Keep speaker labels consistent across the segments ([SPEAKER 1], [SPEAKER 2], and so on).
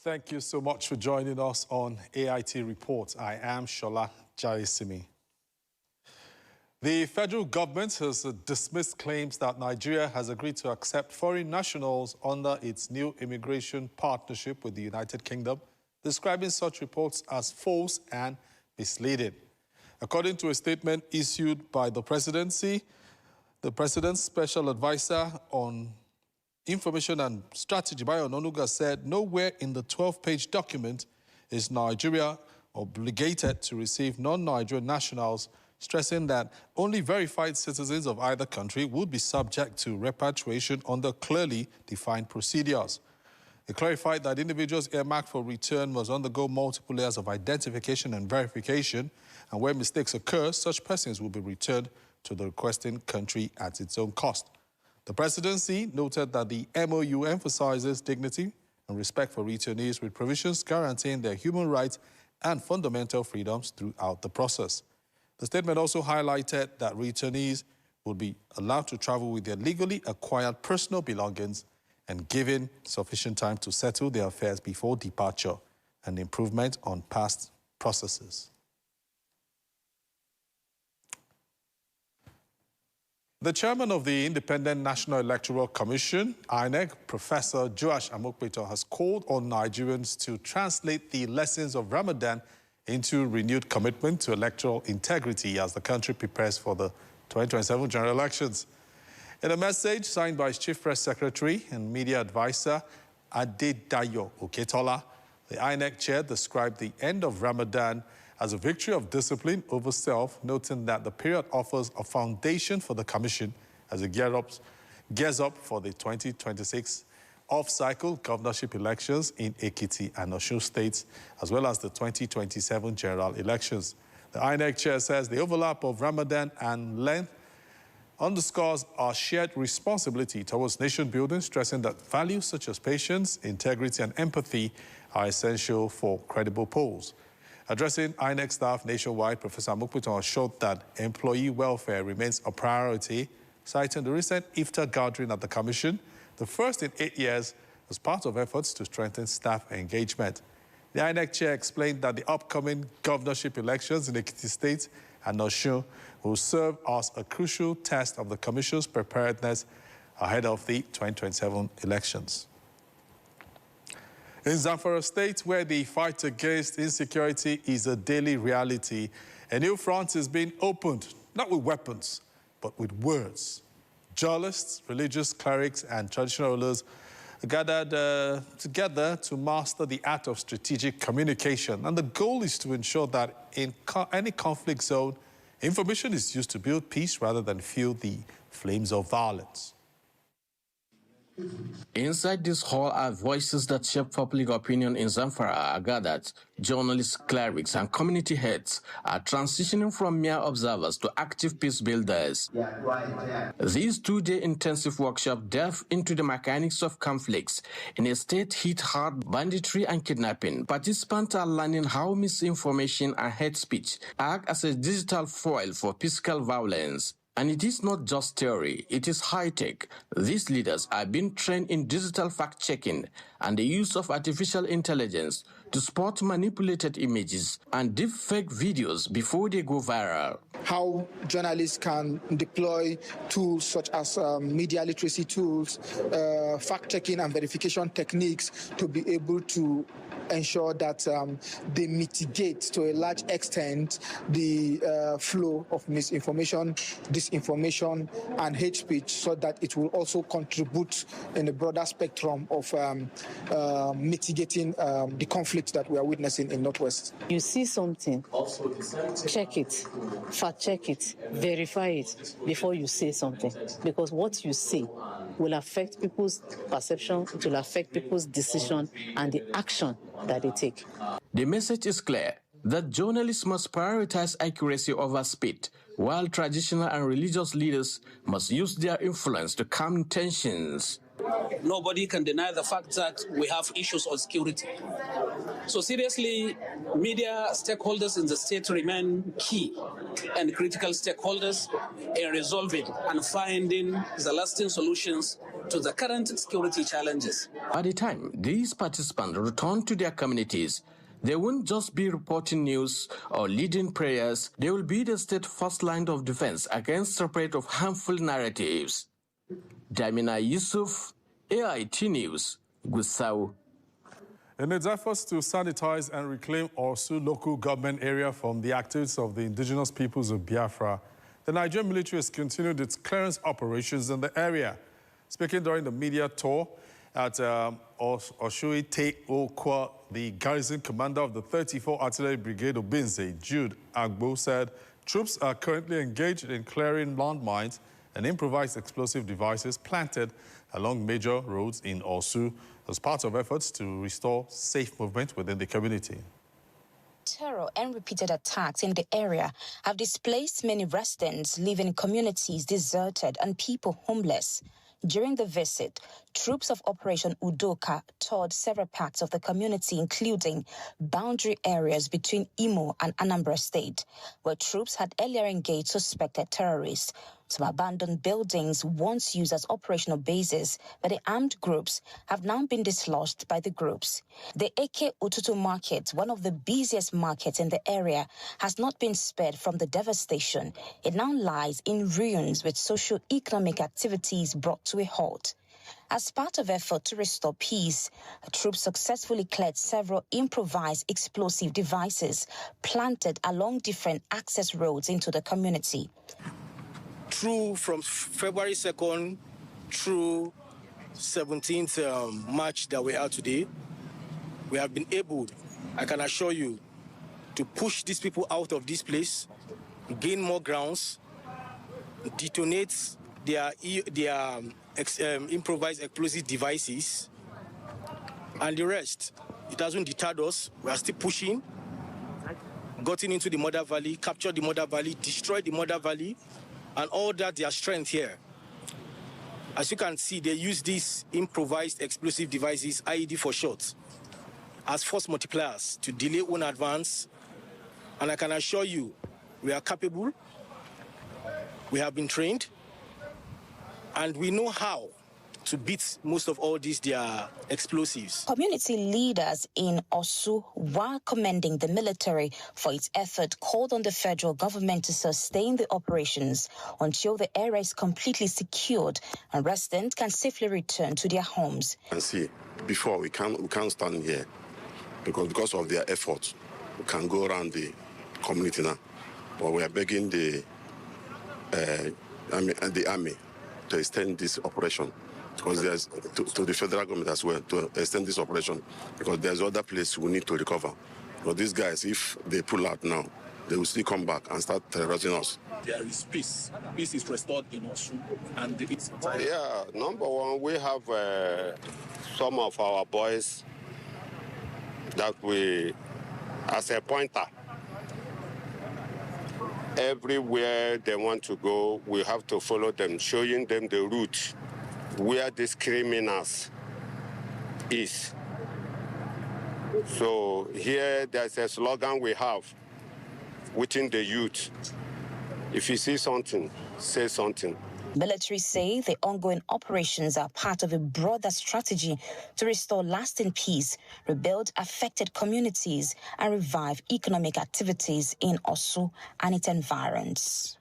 [SPEAKER 1] Thank you so much for joining us on AIT Report. I am Shola Jaisimi. The federal government has dismissed claims that Nigeria has agreed to accept foreign nationals under its new immigration partnership with the United Kingdom, describing such reports as false and misleading. According to a statement issued by the presidency, the president's special advisor on Information and Strategy, Bayo Ononuga, said nowhere in the 12-page document is Nigeria obligated to receive non-Nigerian nationals, stressing that only verified citizens of either country would be subject to repatriation under clearly defined procedures. It clarified that individuals earmarked for return must undergo multiple layers of identification and verification, and where mistakes occur, such persons will be returned to the requesting country at its own cost. The presidency noted that the MOU emphasizes dignity and respect for returnees with provisions guaranteeing their human rights and fundamental freedoms throughout the process. The statement also highlighted that returnees will be allowed to travel with their legally acquired personal belongings and given sufficient time to settle their affairs before departure and improvement on past processes. The chairman of the Independent National Electoral Commission, INEC, Professor Joash Amokpeto, has called on Nigerians to translate the lessons of Ramadan into renewed commitment to electoral integrity as the country prepares for the 2027 general elections. In a message signed by his chief press secretary and media advisor, Adedayo Oketola, the INEC chair described the end of Ramadan as a victory of discipline over self, noting that the period offers a foundation for the commission as it gears up for the 2026 off-cycle governorship elections in Ekiti and Osun states, as well as the 2027 general elections. The INEC chair says the overlap of Ramadan and Lent underscores our shared responsibility towards nation building, stressing that values such as patience, integrity, and empathy are essential for credible polls. Addressing INEC staff nationwide, Professor Amokpeto assured that employee welfare remains a priority, citing the recent Iftar gathering at the Commission, the first in 8 years, as part of efforts to strengthen staff engagement. The INEC chair explained that the upcoming governorship elections in Ekiti State and Osun will serve as a crucial test of the Commission's preparedness ahead of the 2027 elections. In Zamfara State, where the fight against insecurity is a daily reality, a new front is being opened, not with weapons, but with words. Journalists, religious clerics, and traditional rulers gathered together to master the art of strategic communication. And the goal is to ensure that in any conflict zone, information is used to build peace rather than fuel the flames of violence.
[SPEAKER 2] Inside this hall are voices that shape public opinion in Zamfara are gathered. Journalists, clerics, and community heads are transitioning from mere observers to active peace builders. These two-day intensive workshop delve into the mechanics of conflicts in a state hit hard banditry and kidnapping. Participants are learning how misinformation and hate speech act as a digital foil for physical violence. And it is not just theory, it is high-tech. These leaders are being trained in digital fact-checking and the use of artificial intelligence to spot manipulated images and deepfake videos before they go viral.
[SPEAKER 3] How journalists can deploy tools such as media literacy tools, fact-checking and verification techniques to be able to ensure that they mitigate to a large extent the flow of misinformation, disinformation, and hate speech, so that it will also contribute in a broader spectrum of mitigating the conflict that we are witnessing in Northwest.
[SPEAKER 4] You see something, check it, fact check it, verify it before you say something, because what you say will affect people's perception, it will affect people's decision and the action that they take.
[SPEAKER 2] The message is clear that journalists must prioritize accuracy over speed, while traditional and religious leaders must use their influence to calm tensions.
[SPEAKER 5] Nobody can deny the fact that we have issues on security. So seriously, media stakeholders in the state remain key and critical stakeholders in resolving and finding the lasting solutions to the current security challenges.
[SPEAKER 2] By the time these participants return to their communities, they won't just be reporting news or leading prayers, they will be the state first line of defense against the spread of harmful narratives. Damina Yusuf, AIT News, Gusau.
[SPEAKER 1] In its efforts to sanitize and reclaim Orsu local government area from the activities of the indigenous peoples of Biafra, the Nigerian military has continued its clearance operations in the area. Speaking during the media tour at Oshui Te Okwa, the garrison commander of the 34 Artillery Brigade Obinze, Jude Agbo, said troops are currently engaged in clearing landmines and improvised explosive devices planted along major roads in Orsu as part of efforts to restore safe movement within the community.
[SPEAKER 6] Terror and repeated attacks in the area have displaced many residents living in communities deserted and people homeless. During the visit, troops of Operation Udoka toured several parts of the community, including boundary areas between Imo and Anambra State, where troops had earlier engaged suspected terrorists. Some abandoned buildings once used as operational bases by the armed groups have now been dislodged by the groups. The Eke Ututu market, one of the busiest markets in the area, has not been spared from the devastation. It now lies in ruins with socio-economic activities brought to a halt. As part of effort to restore peace, troops successfully cleared several improvised explosive devices planted along different access roads into the community.
[SPEAKER 7] From February 2nd through 17th March that we are today, we have been able, I can assure you, to push these people out of this place, gain more grounds, detonate their improvised explosive devices, and the rest. It hasn't deterred us. We are still pushing, gotten into the Mother Valley, captured the Mother Valley, destroyed the Mother Valley, and all that their strength here. As you can see, they use these improvised explosive devices, IED for short, as force multipliers to delay own advance. And I can assure you, we are capable, we have been trained, and we know how to beat most of all these their explosives.
[SPEAKER 6] Community leaders in Osu, while commending the military for its effort, called on the federal government to sustain the operations until the area is completely secured and residents can safely return to their homes.
[SPEAKER 8] And see, before we can't stand here because of their efforts, we can go around the community now. But we are begging the army to extend this operation, because there's to the federal government as well to extend this operation, because there's other places we need to recover. But these guys, if they pull out now, they will still come back and start terrorizing us.
[SPEAKER 9] There is peace. Peace is restored in Osu, and it's
[SPEAKER 8] yeah. Number one, we have some of our boys that we, as a pointer, everywhere they want to go, we have to follow them, showing them the route where these criminals is. So here there's a slogan we have within the youth. If you see something, say something.
[SPEAKER 6] Military say the ongoing operations are part of a broader strategy to restore lasting peace, rebuild affected communities, and revive economic activities in Osu and its environs.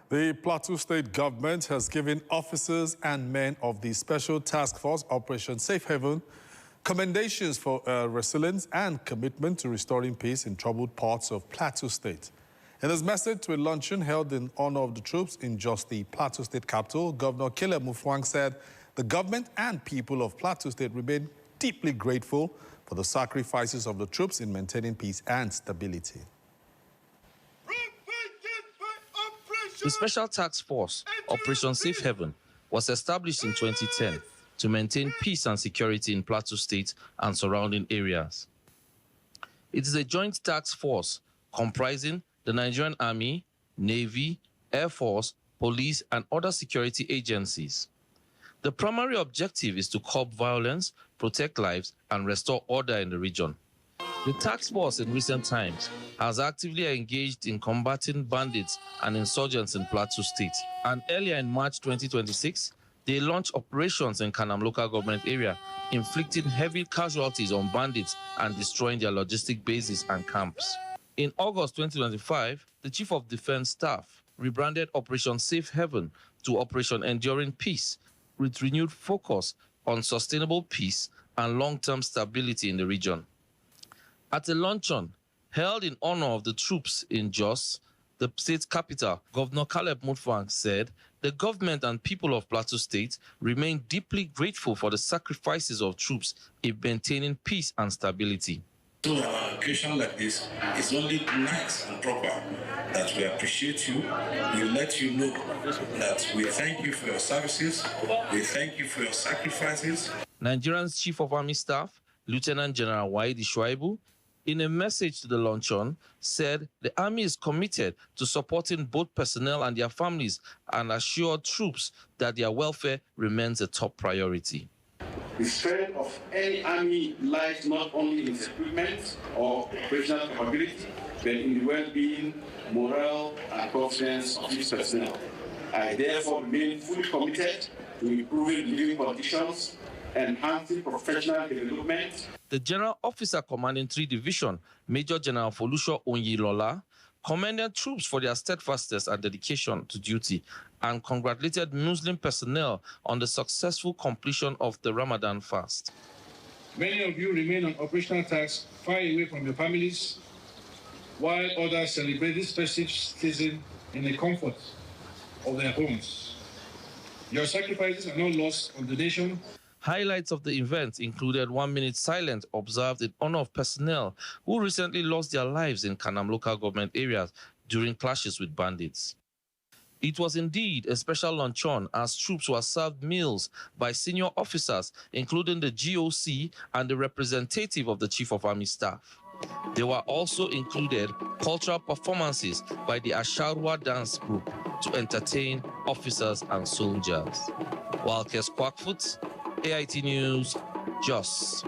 [SPEAKER 1] The Plateau State government has given officers and men of the Special Task Force Operation Safe Haven commendations for resilience and commitment to restoring peace in troubled parts of Plateau State. In his message to a luncheon held in honor of the troops in just the Plateau State capital, Governor Caleb Mutfwang said the government and people of Plateau State remain deeply grateful for the sacrifices of the troops in maintaining peace and stability.
[SPEAKER 10] The Special Task Force, Operation Safe Haven, was established in 2010 to maintain peace and security in Plateau State and surrounding areas. It is a joint task force comprising the Nigerian Army, Navy, Air Force, police, and other security agencies. The primary objective is to curb violence, protect lives, and restore order in the region. The task force in recent times has actively engaged in combating bandits and insurgents in Plateau State. And earlier in March 2026, They launched operations in Kanam local government area, inflicting heavy casualties on bandits and destroying their logistic bases and camps. In August 2025, the Chief of Defense Staff rebranded Operation Safe Haven to Operation Enduring Peace, with renewed focus on sustainable peace and long-term stability in the region. At a luncheon held in honor of the troops in Jos, the state capital, Governor Caleb Mutfwang said the government and people of Plateau State remain deeply grateful for the sacrifices of troops in maintaining peace and stability.
[SPEAKER 11] So on an occasion like this, it's only nice and proper that we appreciate you. We let you know that we thank you for your services. We thank you for your sacrifices.
[SPEAKER 10] Nigeria's Chief of Army Staff, Lieutenant General Waidi Shuaibu, in a message to the luncheon, said the Army is committed to supporting both personnel and their families and assured troops that their welfare remains a top priority.
[SPEAKER 12] The strength of any army lies not only in its equipment or operational capability, but in the well-being, morale, and confidence of its personnel. I therefore remain fully committed to improving living conditions, enhancing professional development.
[SPEAKER 10] The General Officer Commanding 3 Division, Major General Folusho Onyilola, commended troops for their steadfastness and dedication to duty and congratulated Muslim personnel on the successful completion of the Ramadan fast.
[SPEAKER 12] Many of you remain on operational tasks far away from your families, while others celebrate this festive season in the comfort of their homes. Your sacrifices are not lost on the nation.
[SPEAKER 10] Highlights of the event included 1 minute silence observed in honor of personnel who recently lost their lives in Kanam local government areas during clashes with bandits. It was indeed a special luncheon as troops were served meals by senior officers, including the GOC and the representative of the Chief of Army Staff. There were also included cultural performances by the Asharwa dance group to entertain officers and soldiers. Walkes Kwakfoot, AIT News, Jos.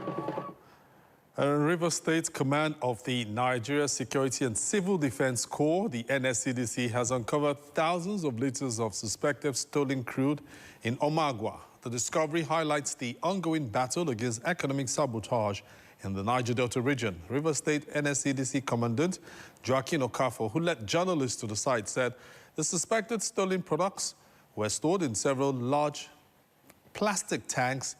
[SPEAKER 1] Rivers State Command of the Nigeria Security and Civil Defense Corps, the NSCDC, has uncovered thousands of liters of suspected stolen crude in Omagwa. The discovery highlights the ongoing battle against economic sabotage in the Niger Delta region. Rivers State NSCDC Commandant Joaquin Okafor, who led journalists to the site, said the suspected stolen products were stored in several large plastic tanks.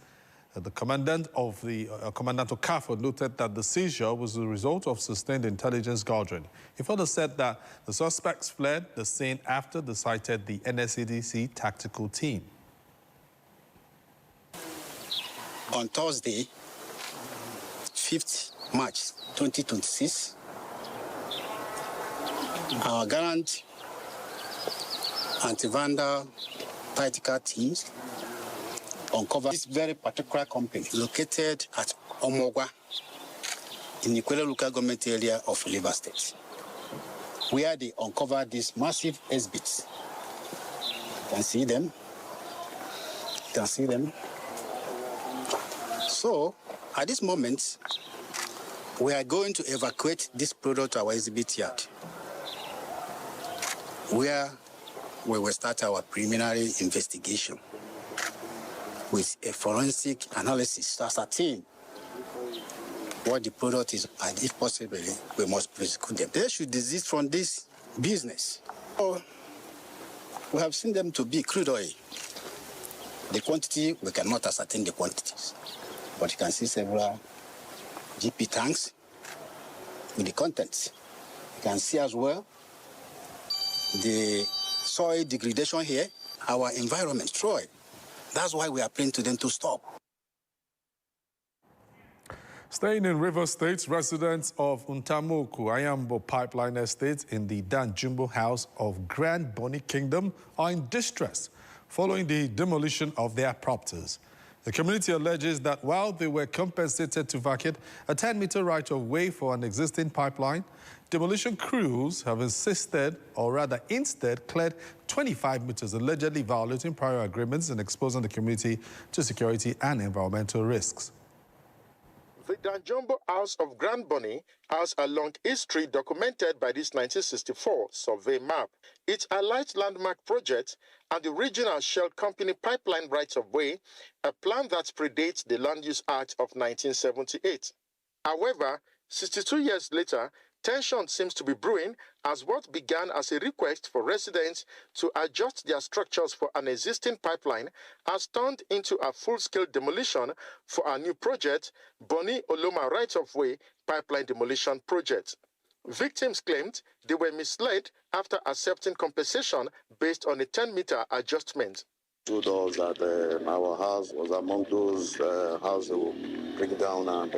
[SPEAKER 1] The Commandant Okafor noted that the seizure was the result of sustained intelligence gathering. He further said that the suspects fled the scene after they sighted the NSCDC tactical team.
[SPEAKER 13] On Thursday, 5th March 2026, our gallant anti-vandal tactical teams uncover this very particular company located at Omagwa in the Ikwele local government area of Rivers State, where they uncovered these massive exhibits. You can see them. You can see them. So, at this moment, we are going to evacuate this product to our exhibit yard, where we will start our preliminary investigation with a forensic analysis to ascertain what the product is, and if possible, we must prosecute them. They should desist from this business. So, we have seen them to be crude oil. The quantity, we cannot ascertain the quantities, but you can see several GP tanks with the contents. You can see as well the soil degradation here, our environment destroyed. That's why we are praying to them to stop.
[SPEAKER 1] Staying in Rivers State, residents of Untamoku Ayambo Pipeline Estate in the Danjumbo House of Grand Bonny Kingdom are in distress following the demolition of their properties. The community alleges that while they were compensated to vacate a 10-meter right-of-way for an existing pipeline, demolition crews have insisted, or rather instead, cleared 25 meters, allegedly violating prior agreements and exposing the community to security and environmental risks.
[SPEAKER 14] The Danjumbo House of Grand Bonny has a long history documented by this 1964 survey map. It highlights landmark projects and the regional Shell Company pipeline rights-of-way, a plan that predates the Land Use Act of 1978. However, 62 years later, tension seems to be brewing as what began as a request for residents to adjust their structures for an existing pipeline has turned into a full-scale demolition for a new project, Bonny Oloma Right-of-Way Pipeline Demolition Project. Victims claimed they were misled after accepting compensation based on a 10-meter adjustment.
[SPEAKER 8] Told us that our house was among those houses that will break down, and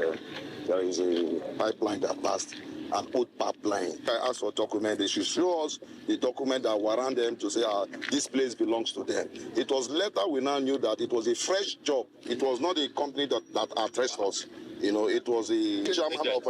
[SPEAKER 8] there is a pipeline that passed, an old pipeline. I asked for document. They should show us the document that warrant them to say, this place belongs to them. It was later we now knew that it was a fresh job. It was not a company that addressed us. You know, it was the chairman of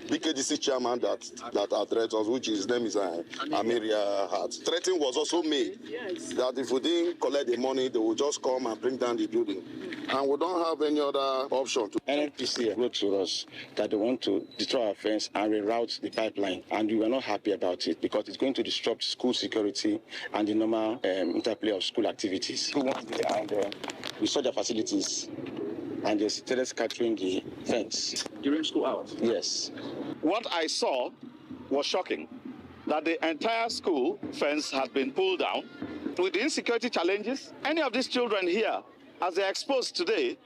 [SPEAKER 8] BKDC chairman that addressed us, which his name is Amiria Hart. Threatening was also made that if we didn't collect the money, they would just come and bring down the building. And we don't have any other option.
[SPEAKER 15] NNPC wrote to us that they want to destroy our fence and reroute the pipeline. And we were not happy about it because it's going to disrupt school security and the normal interplay of school activities. And we saw their facilities, and they started scattering the fence.
[SPEAKER 9] During school hours?
[SPEAKER 15] Yes.
[SPEAKER 16] What I saw was shocking, that the entire school fence had been pulled down. With the insecurity challenges, any of these children here, as they're exposed today,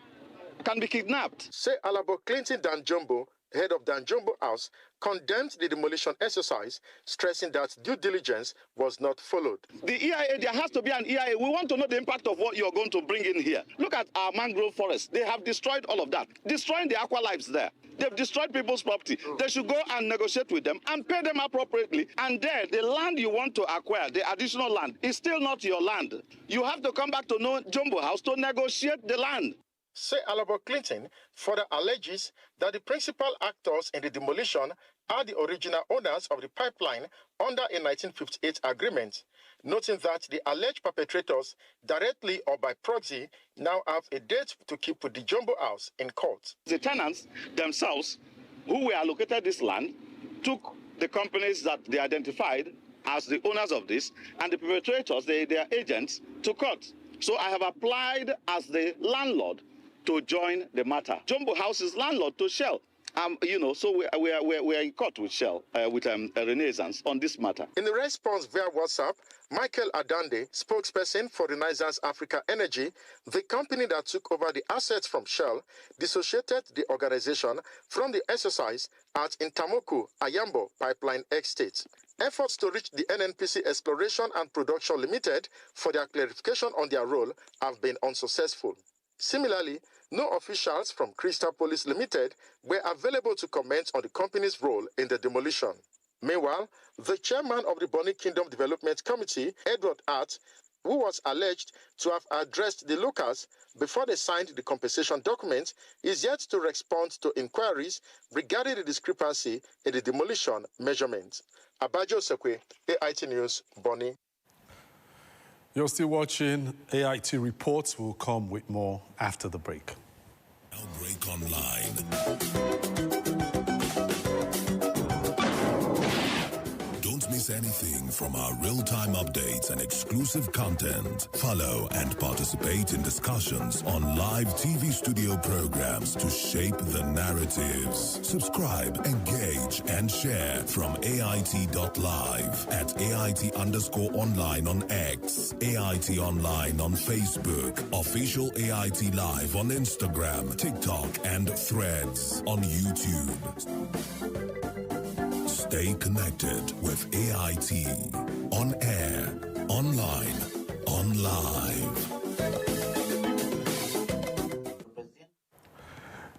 [SPEAKER 16] can be kidnapped.
[SPEAKER 14] Say Alabo Clinton Danjumbo, head of Danjumbo House, condemned the demolition exercise, stressing that due diligence was not followed.
[SPEAKER 16] The EIA, there has to be an EIA. We want to know the impact of what you're going to bring in here. Look at our mangrove forest. They have destroyed all of that, destroying the aqua lives there. They've destroyed people's property. They should go and negotiate with them and pay them appropriately. And there, the land you want to acquire, the additional land, is still not your land. You have to come back to Jumbo House to negotiate the land.
[SPEAKER 14] Say Alabo Clinton further alleges that the principal actors in the demolition are the original owners of the pipeline under a 1958 agreement, noting that the alleged perpetrators, directly or by proxy, now have a date to keep with the Jumbo House in court.
[SPEAKER 16] The tenants themselves, who were allocated this land, took the companies that they identified as the owners of this, and the perpetrators, their agents, to court. So I have applied as the landlord to join the matter. Jumbo House is landlord to Shell. So we are in court with Shell, with Renaissance on this matter.
[SPEAKER 14] In the response via WhatsApp, Michael Adande, spokesperson for Renaissance Africa Energy, the company that took over the assets from Shell, dissociated the organization from the exercise at Intamoku, Ayambo Pipeline Estate. Efforts to reach the NNPC Exploration and Production Limited for their clarification on their role have been unsuccessful. Similarly, no officials from Crystal Police Limited were available to comment on the company's role in the demolition. Meanwhile, the chairman of the Bonny Kingdom Development Committee, Edward Hart, who was alleged to have addressed the locals before they signed the compensation document, is yet to respond to inquiries regarding the discrepancy in the demolition measurement. Abajo Sekwe, AIT News, Bonny.
[SPEAKER 1] You're still watching AIT Reports. We'll come with more after the break.
[SPEAKER 17] Outbreak Online. Don't miss anything from our real-time updates and exclusive content. Follow and participate in discussions on live TV studio programs to shape the narratives. Subscribe, engage, and share from AIT.live at AIT_online on X, AIT Online on Facebook, official AIT Live on Instagram, TikTok, and Threads on YouTube. Stay connected with AIT. On air, online, on live.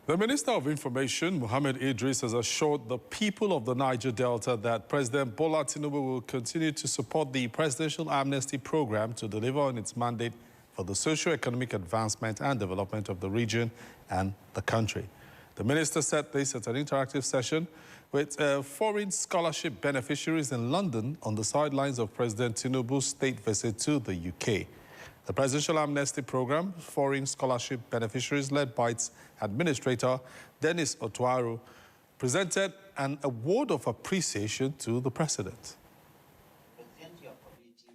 [SPEAKER 1] The Minister of Information, Mohammed Idris, has assured the people of the Niger Delta that President Bola Tinubu will continue to support the Presidential Amnesty Program to deliver on its mandate for the socio-economic advancement and development of the region and the country. The minister said this at an interactive session with foreign scholarship beneficiaries in London on the sidelines of President Tinubu's state visit to the UK. The Presidential Amnesty Program, foreign scholarship beneficiaries led by its administrator, Dennis Otuaru, presented an award of appreciation to the President.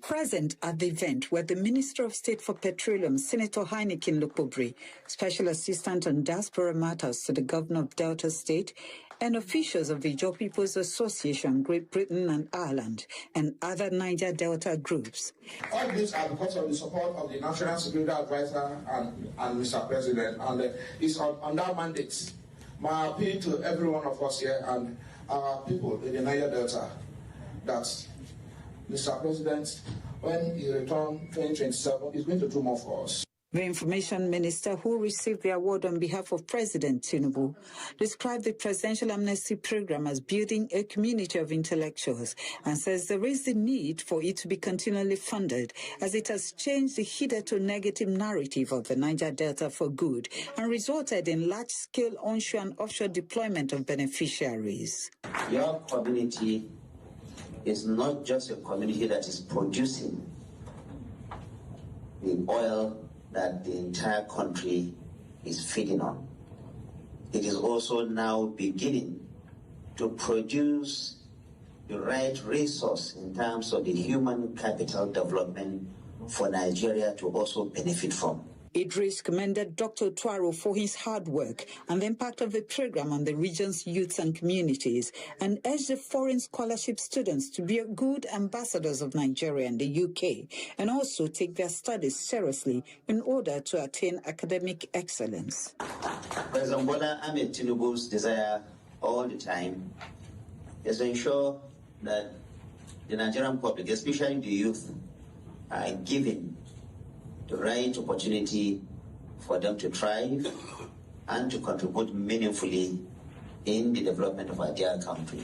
[SPEAKER 18] Present at the event were the Minister of State for Petroleum, Senator Heineken Lukubri, Special Assistant on Diaspora Matters to the Governor of Delta State, and officials of the Ijaw People's Association, Great Britain and Ireland, and other Niger Delta groups.
[SPEAKER 19] All these are because of the support of the National Security Advisor and Mr. President, and it's on that mandate. My appeal to every one of us here and our people in the Niger Delta that Mr. President, when he returns 2027, is going to do more for us.
[SPEAKER 18] The Information Minister, who received the award on behalf of President Tinubu, described the Presidential Amnesty Program as building a community of intellectuals and says there is the need for it to be continually funded as it has changed the hitherto negative narrative of the Niger Delta for good and resulted in large-scale onshore and offshore deployment of beneficiaries.
[SPEAKER 20] Your community is not just a community that is producing the oil that the entire country is feeding on. It is also now beginning to produce the right resource in terms of the human capital development for Nigeria to also benefit from.
[SPEAKER 18] Idris commended Dr. Otuaru for his hard work and the impact of the program on the region's youths and communities, and urged the foreign scholarship students to be good ambassadors of Nigeria and the UK and also take their studies seriously in order to attain academic excellence.
[SPEAKER 20] President Bola Ahmed Tinubu's desire all the time is to ensure that the Nigerian public, especially the youth, are given the right opportunity for them to thrive and to contribute meaningfully in the development of our dear country.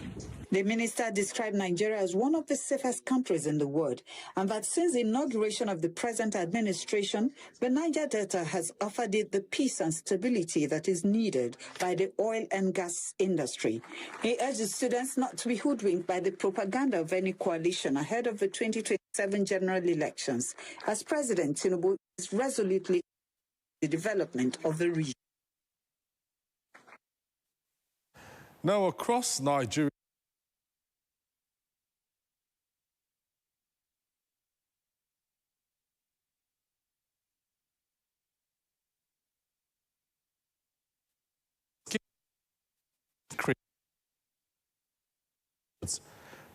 [SPEAKER 18] The minister described Nigeria as one of the safest countries in the world, and that since the inauguration of the present administration, the Niger Delta has offered it the peace and stability that is needed by the oil and gas industry. He urged the students not to be hoodwinked by the propaganda of any coalition ahead of the 2027 general elections, as President Tinubu is resolutely the development of the region.
[SPEAKER 1] Now, across Nigeria,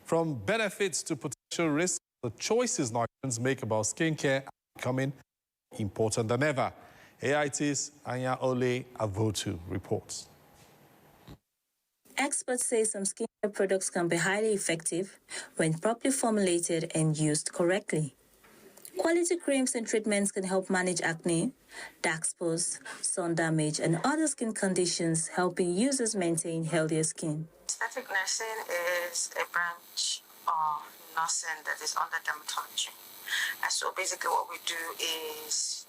[SPEAKER 1] from benefits to potential risks, the choices Nigerians make about skincare are becoming more important than ever. AIT's Anya Ole Avotu reports.
[SPEAKER 21] Experts say some skincare products can be highly effective when properly formulated and used correctly. Quality creams and treatments can help manage acne, dark spots, sun damage, and other skin conditions, helping users maintain healthier skin.
[SPEAKER 22] Aesthetic nursing is a branch of nursing that is under dermatology. And so basically what we do is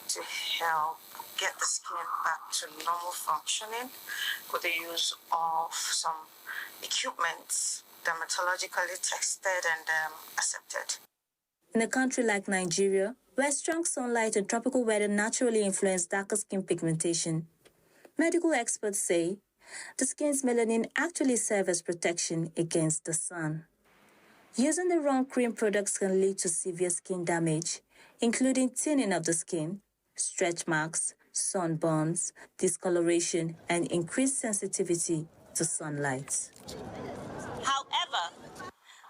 [SPEAKER 22] to help get the skin back to normal functioning with the use of some equipment dermatologically tested and accepted.
[SPEAKER 21] In a country like Nigeria, where strong sunlight and tropical weather naturally influence darker skin pigmentation, medical experts say the skin's melanin actually serves as protection against the sun. Using the wrong cream products can lead to severe skin damage, including thinning of the skin, stretch marks, sunburns, discoloration, and increased sensitivity to sunlight.
[SPEAKER 23] However,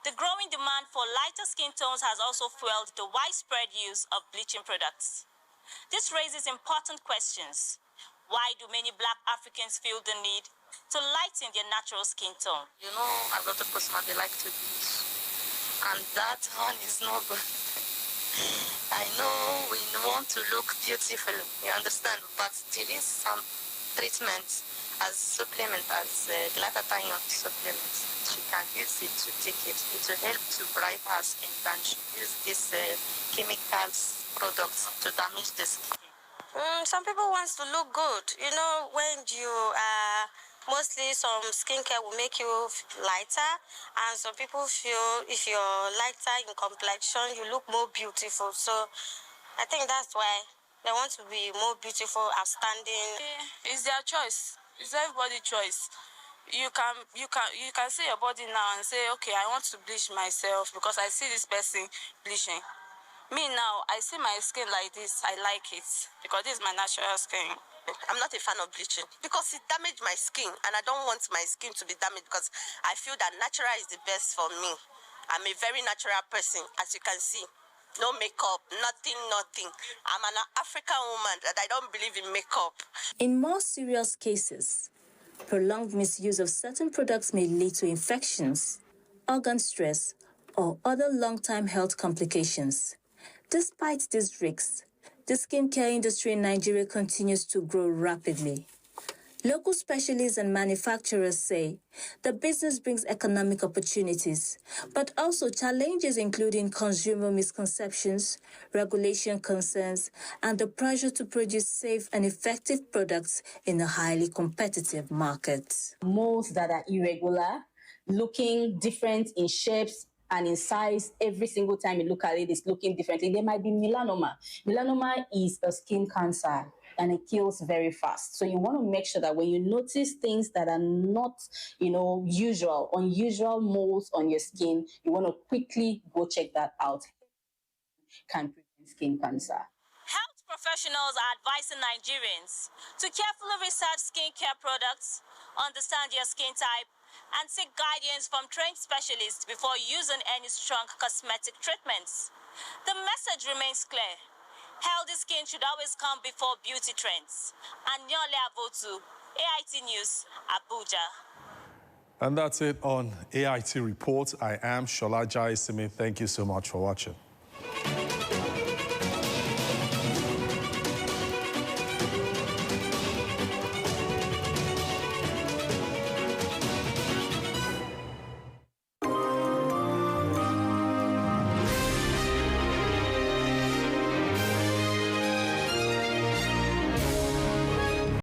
[SPEAKER 23] the growing demand for lighter skin tones has also fueled the widespread use of bleaching products. This raises important questions. Why do many Black Africans feel the need to lighten their natural skin tone?
[SPEAKER 22] You know, a lot of customers, they like to bleach. And that one is not good. I know we want to look beautiful, you understand, but there is some treatments as supplement, as glutathione supplement. She can use it to take it. It will help to brighten her skin than she use these chemicals products to damage the skin.
[SPEAKER 23] Some people want to look good. You know, when you mostly some skincare will make you lighter, and some people feel if you're lighter in complexion, you look more beautiful. So
[SPEAKER 22] I think that's why they want to be more beautiful, outstanding.
[SPEAKER 3] It's their choice. It's everybody's choice. You can see your body now and say, okay, I want to bleach myself because I see this person bleaching. Me now, I see my skin like this. I like it because this is my natural skin.
[SPEAKER 22] I'm not a fan of bleaching because it damaged my skin, and I don't want my skin to be damaged because I feel that natural is the best for me. I'm a very natural person, as you can see. No makeup, nothing. I'm an African woman that I don't believe in makeup.
[SPEAKER 21] In more serious cases, prolonged misuse of certain products may lead to infections, organ stress, or other long-term health complications. Despite these risks, the skincare industry in Nigeria continues to grow rapidly. Local specialists and manufacturers say the business brings economic opportunities, but also challenges including consumer misconceptions, regulation concerns, and the pressure to produce safe and effective products in a highly competitive market.
[SPEAKER 4] Molds that are irregular, looking different in shapes and in size, every single time you look at it, it's looking differently. There might be melanoma. Melanoma is a skin cancer, and it kills very fast. So you want to make sure that when you notice things that are not, unusual moles on your skin, you want to quickly go check that out. Can prevent skin cancer.
[SPEAKER 23] Health professionals are advising Nigerians to carefully research skincare products, understand your skin type, and seek guidance from trained specialists before using any strong cosmetic treatments. The message remains clear. Healthy skin should always come before beauty trends. Anyole Abotu, AIT News, Abuja.
[SPEAKER 1] And that's it on AIT Report. I am Shola Jaisimi. Thank you so much for watching.